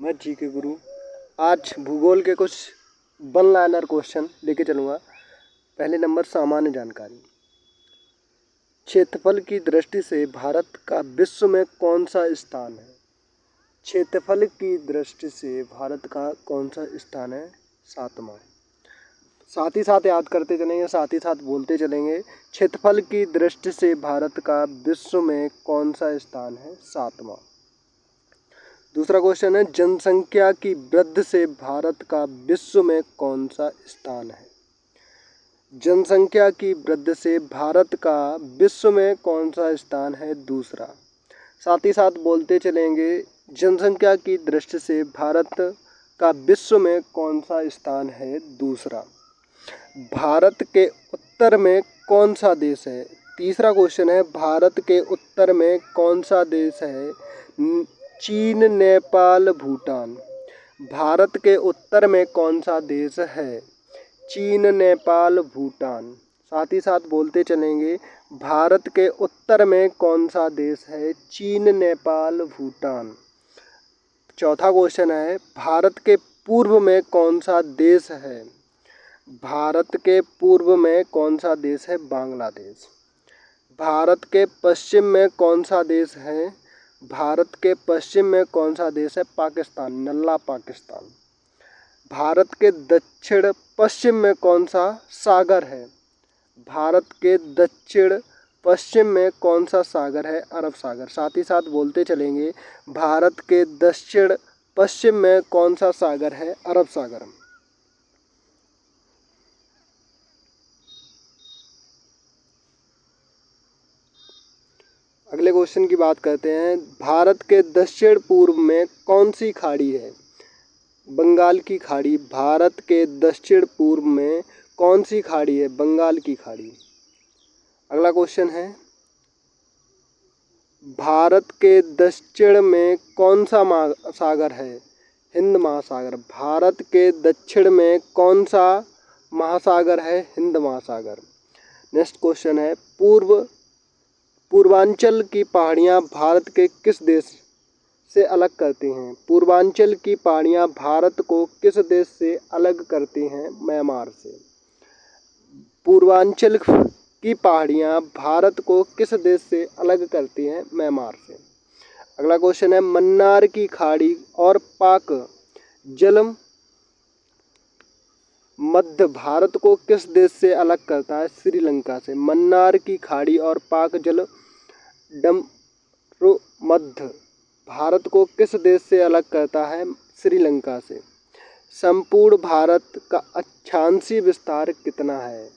मैं जी के गुरु। आज भूगोल के कुछ वन लाइनर क्वेश्चन लेके चलूँगा। पहले नंबर सामान्य जानकारी। क्षेत्रफल की दृष्टि से भारत का विश्व में कौन सा स्थान है? क्षेत्रफल की दृष्टि से भारत का कौन सा स्थान है? 7वां। साथ ही साथ याद करते चलेंगे, साथ ही साथ बोलते चलेंगे। क्षेत्रफल की दृष्टि से भारत का विश्व में कौन सा स्थान है? 7वां। दूसरा क्वेश्चन है, जनसंख्या की वृद्धि से भारत का विश्व में कौन सा स्थान है? जनसंख्या की वृद्धि से भारत का विश्व में कौन सा स्थान है? दूसरा। साथ ही साथ बोलते चलेंगे, जनसंख्या की दृष्टि से भारत का विश्व में कौन सा स्थान है? दूसरा। भारत के उत्तर में कौन सा देश है? तीसरा क्वेश्चन है, भारत के उत्तर में कौन सा देश है? चीन, नेपाल, भूटान। भारत के उत्तर में कौन सा देश है? चीन, नेपाल, भूटान। साथ ही साथ बोलते चलेंगे, भारत के उत्तर में कौन सा देश है? चीन, नेपाल, भूटान। चौथा क्वेश्चन है, भारत के पूर्व में कौन सा देश है? भारत के पूर्व में कौन सा देश है? बांग्लादेश। भारत के पश्चिम में कौन सा देश है? भारत के पश्चिम में कौन सा देश है? पाकिस्तान, नल्ला पाकिस्तान। भारत के दक्षिण पश्चिम में कौन सा सागर है? भारत के दक्षिण पश्चिम में कौन सा सागर है? अरब सागर। साथ ही साथ बोलते चलेंगे, भारत के दक्षिण पश्चिम में कौन सा सागर है? अरब सागर। अगले क्वेश्चन की बात करते हैं, भारत के दक्षिण पूर्व में कौन सी खाड़ी है? बंगाल की खाड़ी। भारत के दक्षिण पूर्व में कौन सी खाड़ी है? बंगाल की खाड़ी। अगला क्वेश्चन है, भारत के दक्षिण में कौन सा महासागर है? हिंद महासागर। भारत के दक्षिण में कौन सा महासागर है? हिंद महासागर। नेक्स्ट क्वेश्चन है, पूर्वांचल की पहाड़ियाँ भारत के किस देश से अलग करती हैं? पूर्वांचल की पहाड़ियाँ भारत को किस देश से अलग करती हैं? म्यांमार से। पूर्वांचल की पहाड़ियाँ भारत को किस देश से अलग करती हैं? म्यांमार से। अगला क्वेश्चन है, मन्नार की खाड़ी और पाक जल मध्य भारत को किस देश से अलग करता है? श्रीलंका से। मन्नार की खाड़ी और पाक जल मध्य भारत को किस देश से अलग करता है? श्रीलंका से। संपूर्ण भारत का अक्षांशीय विस्तार कितना है?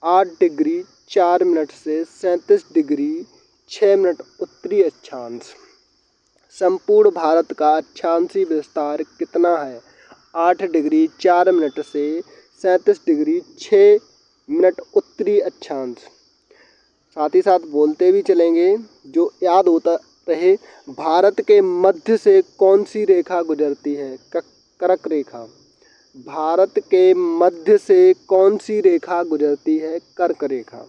8 डिग्री 4 मिनट से 37 डिग्री 6 मिनट उत्तरी अक्षांश। संपूर्ण भारत का अक्षांशीय विस्तार कितना है? 8 डिग्री 4 मिनट से 37 डिग्री 6 मिनट उत्तरी अक्षांश। साथ ही साथ बोलते भी चलेंगे, जो याद होता रहे, भारत के मध्य से कौन सी रेखा गुजरती है? कर्क रेखा। भारत के मध्य से कौन सी रेखा गुजरती है? कर्क रेखा।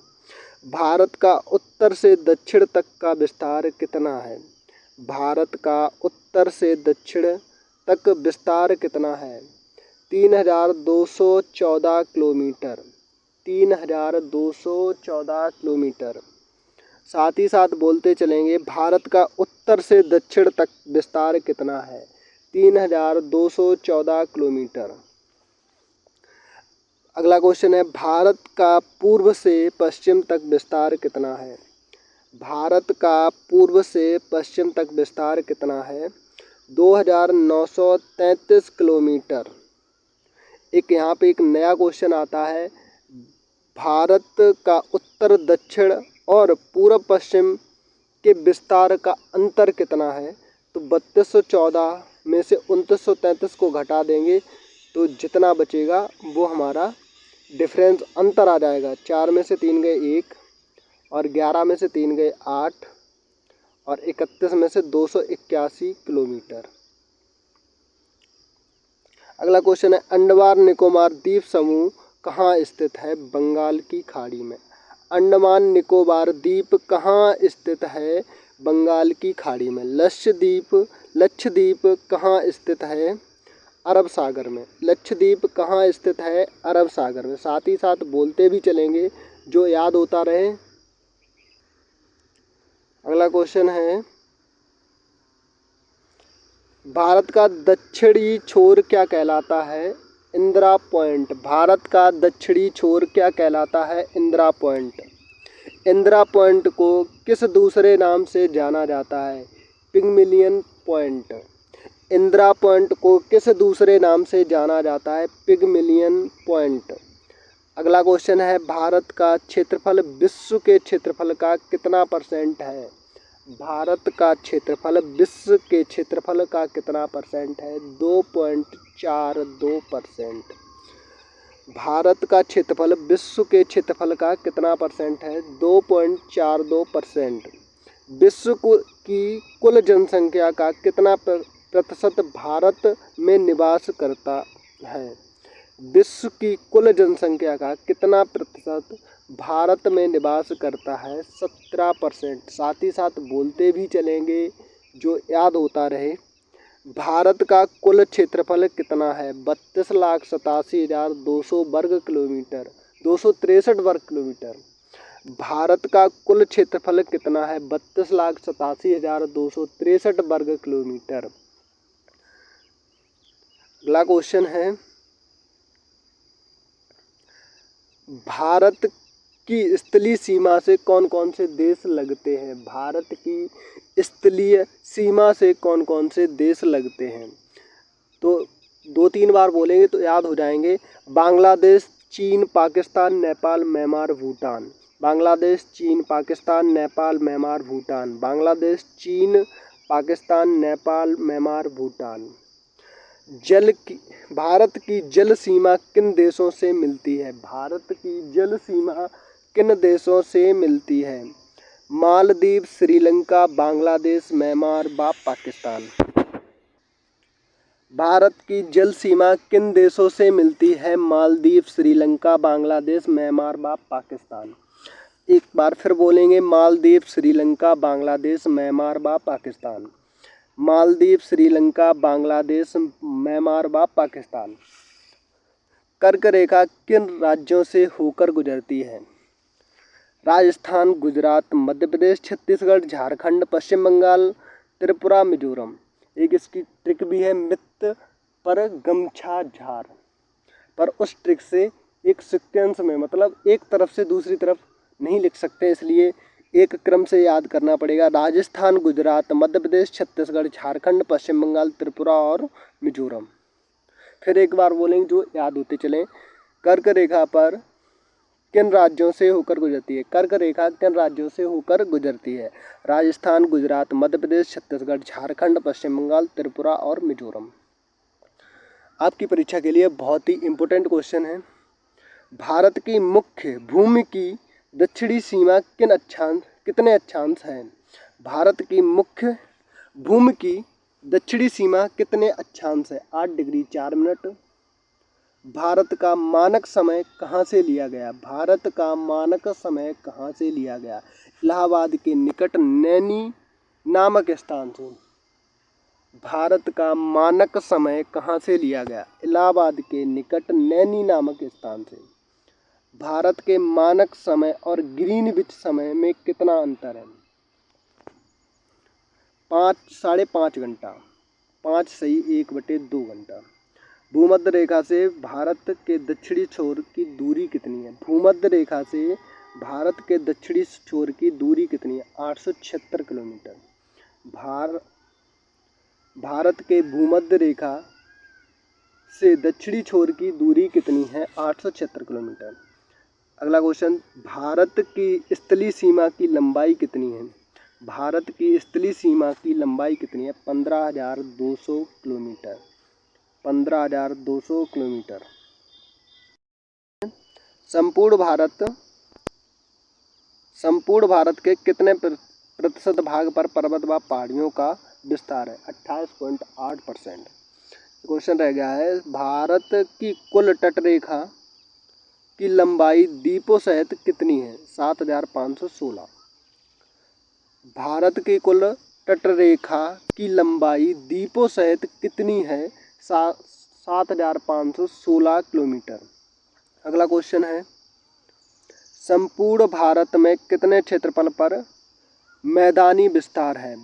भारत का उत्तर से दक्षिण तक का विस्तार कितना है? भारत का उत्तर से दक्षिण तक विस्तार कितना है? 3214 किलोमीटर। 3214 किलोमीटर। साथ ही साथ बोलते चलेंगे, भारत का उत्तर से दक्षिण तक विस्तार कितना है? 3214 किलोमीटर। अगला क्वेश्चन है, भारत का पूर्व से पश्चिम तक विस्तार कितना है? भारत का पूर्व से पश्चिम तक विस्तार कितना है? 2933 किलोमीटर। एक यहाँ पे एक नया क्वेश्चन आता है, भारत का उत्तर दक्षिण और पूर्व पश्चिम के विस्तार का अंतर कितना है? तो 3214 में से 2933 को घटा देंगे तो जितना बचेगा वो हमारा डिफरेंस अंतर आ जाएगा। 4 में से 3 गए 1 और 11 में से 3 गए 8 और 31 में से 281 किलोमीटर। अगला क्वेश्चन है, अंडमान निकोबार द्वीप समूह कहाँ स्थित है? बंगाल की खाड़ी में। अंडमान निकोबार द्वीप कहाँ स्थित है? बंगाल की खाड़ी में। लक्षद्वीप कहाँ स्थित है? अरब सागर में। लक्षद्वीप कहाँ स्थित है? अरब सागर में। साथ ही साथ बोलते भी चलेंगे जो याद होता रहे। अगला क्वेश्चन है, भारत का दक्षिणी छोर क्या कहलाता है? इंदिरा पॉइंट। भारत का दक्षिणी छोर क्या कहलाता है? इंदिरा पॉइंट। इंदिरा पॉइंट को किस दूसरे नाम से जाना जाता है? पिगमिलियन पॉइंट। इंदिरा पॉइंट को किस दूसरे नाम से जाना जाता है? पिगमिलियन पॉइंट। अगला क्वेश्चन है, भारत का क्षेत्रफल विश्व के क्षेत्रफल का कितना % है? भारत का क्षेत्रफल विश्व के क्षेत्रफल का कितना % है? 2.42%। भारत का क्षेत्रफल विश्व के क्षेत्रफल का कितना % है? 2.42%। विश्व की कुल जनसंख्या का कितना प्रतिशत भारत में निवास करता है? विश्व की कुल जनसंख्या का कितना प्रतिशत भारत में निवास करता है? 17%। साथ ही साथ बोलते भी चलेंगे जो याद होता रहे। भारत का कुल क्षेत्रफल कितना है? 32,87,200 वर्ग किलोमीटर, 263 वर्ग किलोमीटर। भारत का कुल क्षेत्रफल कितना है? 32,87,263 वर्ग किलोमीटर। अगला क्वेश्चन है, भारत की स्थलीय सीमा से कौन कौन से देश लगते हैं? भारत की स्थलीय सीमा से कौन कौन से देश लगते हैं? तो 2-3 बार बोलेंगे तो याद हो जाएंगे। बांग्लादेश, चीन, पाकिस्तान, नेपाल, म्यांमार, भूटान। बांग्लादेश, चीन, पाकिस्तान, नेपाल, म्यांमार, भूटान। बांग्लादेश, चीन, पाकिस्तान, नेपाल, म्यांमार, भूटान। भारत की जल सीमा किन देशों से मिलती है? भारत की जल सीमा किन देशों से मिलती है? मालदीव, श्रीलंका, बांग्लादेश, म्यांमार व पाकिस्तान। भारत की जल सीमा किन देशों से मिलती है? मालदीव, श्रीलंका, बांग्लादेश, म्यांमार व पाकिस्तान। एक बार फिर बोलेंगे, मालदीव, श्रीलंका, बांग्लादेश, म्यांमार व पाकिस्तान। मालदीव, श्रीलंका, बांग्लादेश, म्यांमार व पाकिस्तान। कर्क रेखा किन राज्यों से होकर गुजरती है? राजस्थान, गुजरात, मध्य प्रदेश, छत्तीसगढ़, झारखंड, पश्चिम बंगाल, त्रिपुरा, मिजोरम। एक इसकी ट्रिक भी है, मित्त पर गमछा झार। पर उस ट्रिक से एक सीक्वेंस में, मतलब एक तरफ से दूसरी तरफ नहीं लिख सकते, इसलिए एक क्रम से याद करना पड़ेगा। राजस्थान, गुजरात, मध्य प्रदेश, छत्तीसगढ़, झारखंड, पश्चिम बंगाल, त्रिपुरा और मिजोरम। फिर एक बार बोलेंगे जो याद होते चलें। कर्क रेखा पर किन राज्यों से होकर गुजरती है? कर्क रेखा किन राज्यों से होकर गुजरती है? राजस्थान, गुजरात, मध्य प्रदेश, छत्तीसगढ़, झारखंड, पश्चिम बंगाल, त्रिपुरा और मिजोरम। आपकी परीक्षा के लिए बहुत ही इम्पोर्टेंट क्वेश्चन है। भारत की मुख्य भूमि की दक्षिणी सीमा कितने अक्षांश हैं? भारत की मुख्य भूमि की दक्षिणी सीमा कितने अक्षांश है? 8 डिग्री 4 मिनट। भारत का मानक समय कहाँ से लिया गया? भारत का मानक समय कहाँ से लिया गया? इलाहाबाद के निकट नैनी नामक स्थान से। भारत का मानक समय कहाँ से लिया गया? इलाहाबाद के निकट नैनी नामक स्थान से। भारत के मानक समय और ग्रीनविच समय में कितना अंतर है? 5-5.5 घंटा। 5 सही 1/2 घंटा। भूमध्य रेखा से भारत के दक्षिणी छोर की दूरी कितनी है? भूमध्य रेखा से भारत के दक्षिणी छोर की दूरी कितनी है? 876 किलोमीटर। भारत के भूमध्य रेखा से दक्षिणी छोर की दूरी कितनी है? 876 किलोमीटर। अगला क्वेश्चन, भारत की स्थलीय सीमा की लंबाई कितनी है? भारत की स्थलीय सीमा की लंबाई कितनी है? 15,200 किलोमीटर। 15,200 किलोमीटर। संपूर्ण भारत के कितने प्रतिशत भाग पर पर्वत व पहाड़ियों का विस्तार है? 28.8%। क्वेश्चन रह गया है, भारत की कुल तटरेखा की लंबाई द्वीपों सहित कितनी है? 7,516। भारत की कुल तटरेखा की लंबाई द्वीपों सहित कितनी है? 7,516 किलोमीटर। अगला क्वेश्चन है, संपूर्ण भारत में कितने क्षेत्रफल पर मैदानी विस्तार है?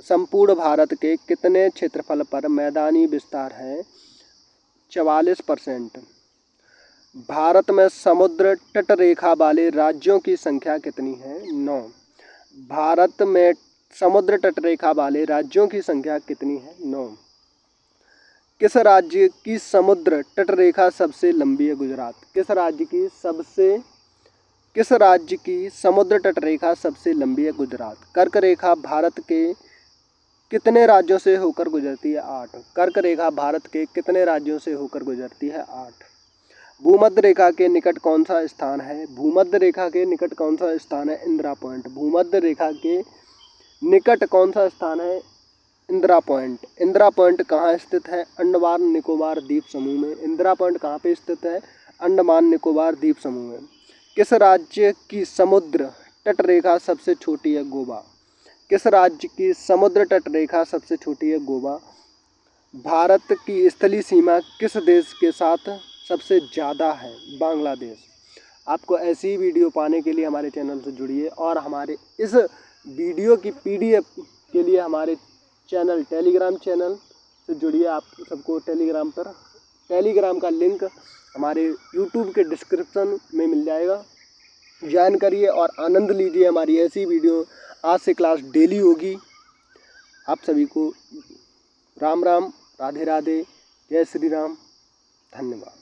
संपूर्ण भारत के कितने क्षेत्रफल पर मैदानी विस्तार है? 44%। भारत में समुद्र तटरेखा वाले राज्यों की संख्या कितनी है? 9। भारत में समुद्र तटरेखा वाले राज्यों की संख्या कितनी है? 9। किस राज्य की समुद्र तटरेखा सबसे लंबी है? गुजरात। किस राज्य की समुद्र तटरेखा सबसे लंबी है? गुजरात। कर्क रेखा भारत के कितने राज्यों से होकर गुजरती है? 8। कर्क रेखा भारत के कितने राज्यों से होकर गुजरती है? 8। भूमध्य रेखा के निकट कौन सा स्थान है? भूमध्य रेखा के निकट कौन सा स्थान है? इंदिरा पॉइंट। भूमध्य रेखा के निकट कौन सा स्थान है? इंदिरा पॉइंट। इंदिरा पॉइंट कहाँ स्थित है? अंडमान निकोबार द्वीप समूह में। इंदिरा पॉइंट कहाँ पे स्थित है? अंडमान निकोबार द्वीप समूह में। किस राज्य की समुद्र तटरेखा सबसे छोटी है? गोवा। किस राज्य की समुद्र तटरेखा सबसे छोटी है? गोवा। भारत की स्थलीय सीमा किस देश के साथ सबसे ज़्यादा है? बांग्लादेश। आपको ऐसी ही वीडियो पाने के लिए हमारे चैनल से जुड़िए और हमारे इस वीडियो की PDF के लिए हमारे टेलीग्राम चैनल से जुड़िए। आप सबको टेलीग्राम का लिंक हमारे YouTube के डिस्क्रिप्शन में मिल जाएगा। ज्वाइन करिए और आनंद लीजिए। हमारी ऐसी वीडियो आज से क्लास डेली होगी। आप सभी को राम राम, राधे राधे, जय श्री राम, धन्यवाद।